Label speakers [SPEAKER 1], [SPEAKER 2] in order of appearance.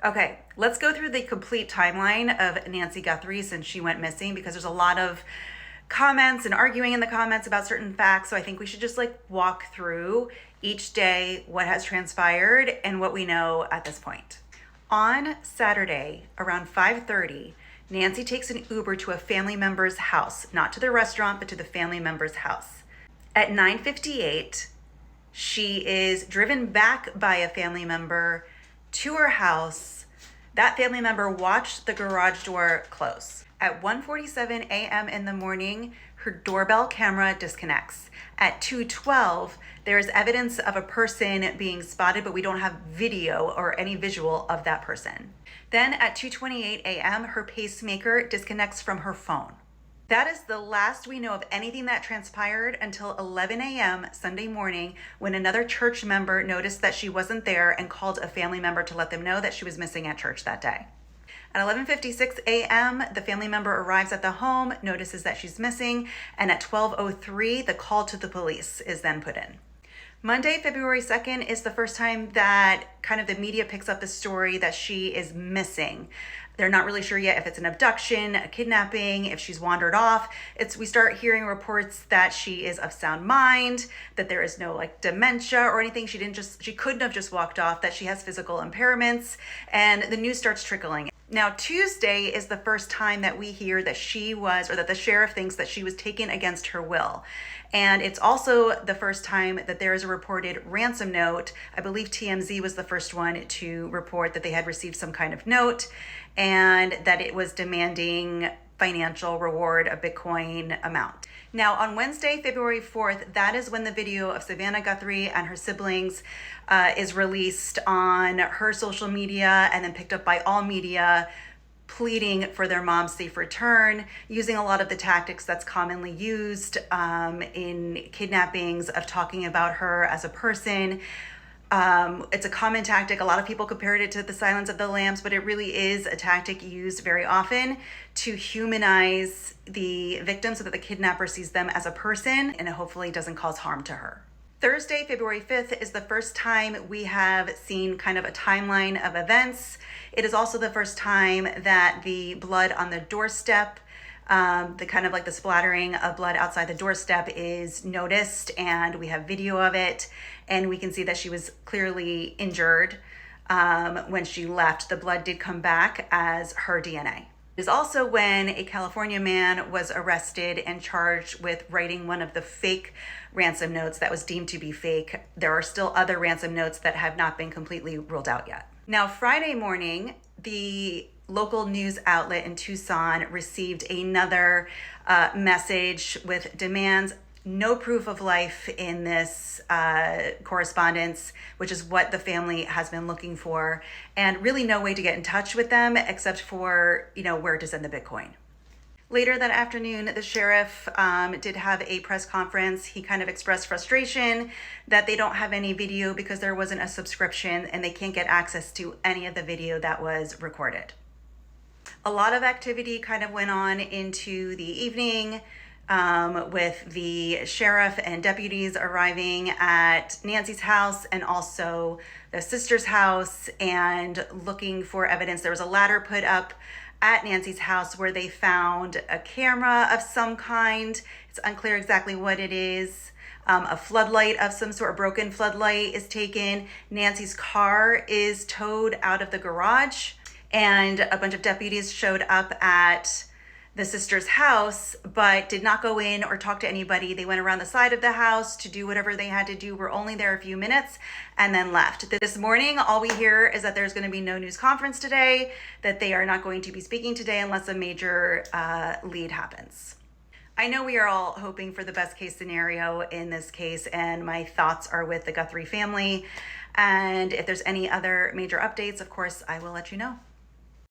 [SPEAKER 1] Okay, let's go through the complete timeline of Nancy Guthrie since she went missing, because there's a lot of comments and arguing in the comments about certain facts. So I think we should just walk through each day what has transpired and what we know at this point. On Saturday around 5:30, Nancy takes an Uber to a family member's house, not to the restaurant, but to the family member's house. At 9:58, she is driven back by a family member to her house. That family member watched the garage door close. At 1:47 a.m. in the morning, her doorbell camera disconnects. At 2:12, there is evidence of a person being spotted, but we don't have video or any visual of that person. Then at 2:28 a.m., her pacemaker disconnects from her phone. That is the last we know of anything that transpired until 11 a.m. Sunday morning, when another church member noticed that she wasn't there and called a family member to let them know that she was missing at church that day. At 11:56 a.m., the family member arrives at the home, notices that she's missing, and at 12:03, the call to the police is then put in. Monday, February 2nd is the first time that kind of the media picks up the story that she is missing. They're not really sure yet if it's an abduction, a kidnapping, if she's wandered off. We start hearing reports that she is of sound mind, that there is no dementia or anything. She couldn't have just walked off, that she has physical impairments, and the news starts trickling. Now, Tuesday is the first time that we hear that that the sheriff thinks that she was taken against her will. And it's also the first time that there is a reported ransom note. I believe TMZ was the first one to report that they had received some kind of note and that it was demanding financial reward, a Bitcoin amount. Now, on Wednesday, February 4th, that is when the video of Savannah Guthrie and her siblings is released on her social media and then picked up by all media, pleading for their mom's safe return, using a lot of the tactics that's commonly used in kidnappings of talking about her as a person. It's a common tactic. A lot of people compared it to the Silence of the Lambs, but it really is a tactic used very often to humanize the victim so that the kidnapper sees them as a person and it hopefully doesn't cause harm to her. Thursday, February 5th is the first time we have seen kind of a timeline of events. It is also the first time that the blood on the doorstep, the splattering of blood outside the doorstep is noticed, and we have video of it, and we can see that she was clearly injured when she left. The blood did come back as her DNA. It is also when a California man was arrested and charged with writing one of the fake ransom notes that was deemed to be fake. There are still other ransom notes that have not been completely ruled out yet. Now, Friday morning, the local news outlet in Tucson received another message with demands. No proof of life in this correspondence, which is what the family has been looking for, and really no way to get in touch with them except for, where to send the Bitcoin. Later that afternoon, the sheriff did have a press conference. He kind of expressed frustration that they don't have any video because there wasn't a subscription and they can't get access to any of the video that was recorded. A lot of activity kind of went on into the evening, with the sheriff and deputies arriving at Nancy's house and also the sister's house and looking for evidence. There was a ladder put up at Nancy's house where they found a camera of some kind. It's unclear exactly what it is. A floodlight of some sort, a broken floodlight, is taken. Nancy's car is towed out of the garage, and a bunch of deputies showed up at the sister's house, but did not go in or talk to anybody. They went around the side of the house to do whatever they had to do, were only there a few minutes, and then left. This morning, all we hear is that there's going to be no news conference today, that they are not going to be speaking today unless a major lead happens. I know we are all hoping for the best case scenario in this case, and my thoughts are with the Guthrie family. And if there's any other major updates, of course, I will let you know.